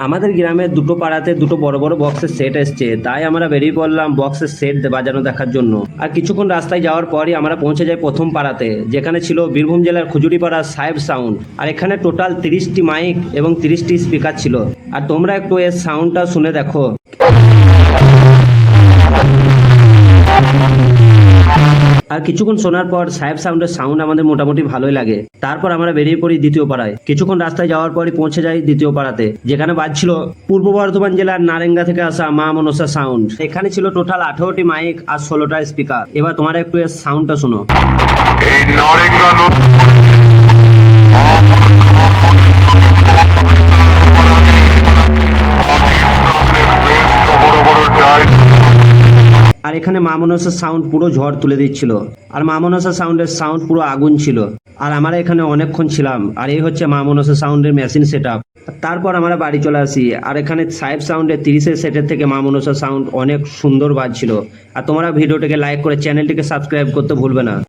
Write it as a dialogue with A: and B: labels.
A: আমাদের গ্রামে দুটো পাড়াতে দুটো বড় বড় বক্সের সেট এসছে, তাই আমরা বেরিয়ে পড়লাম বক্সের সেট বাজানো দেখার জন্য। আর কিছুক্ষণ রাস্তায় যাওয়ার পরই আমরা পৌঁছে যাই প্রথম পাড়াতে, যেখানে ছিল বীরভূম জেলার খুজুরিপাড়া সাহেব সাউন্ড। আর এখানে টোটাল 30টি মাইক এবং 30টি স্পিকার ছিল। আর তোমরা একটু এর সাউন্ডটা শুনে দেখো। আর কিছুক্ষণ শোনার পর সাহেব সাউন্ডের সাউন্ড আমাদের মোটামুটি ভালোই লাগে। তারপর আমরা বেরিয়ে পড়ি দ্বিতীয় পাড়ায়। কিছুক্ষণ রাস্তায় যাওয়ার পরই পৌঁছে যাই দ্বিতীয় পাড়াতে, যেখানে বাজছিল পূর্ব বর্ধমান জেলার নারেঙ্গা থেকে আসা মা মনসা সাউন্ড। এখানে ছিল টোটাল 18টি মাইক আর 16টা স্পিকার। এবার তোমরা একটু এর সাউন্ডটা শোনো। আর এখানে মা মনসার সাউন্ড পুরো ঝড় তুলে দিচ্ছিল। আর মা মনসা সাউন্ডের সাউন্ড পুরো আগুন ছিল। আর আমরা এখানে অনেকক্ষণ ছিলাম। আর এই হচ্ছে মা মনসা সাউন্ডের মেশিন সেট আপ। তারপর আমরা বাড়ি চলে আসি। আর এখানে সাহেব সাউন্ডের 30-এর সেটের থেকে মা মনসা সাউন্ড অনেক সুন্দর বাজছিল। আর তোমরা ভিডিওটিকে লাইক করে চ্যানেলটিকে সাবস্ক্রাইব করতে ভুলবে না।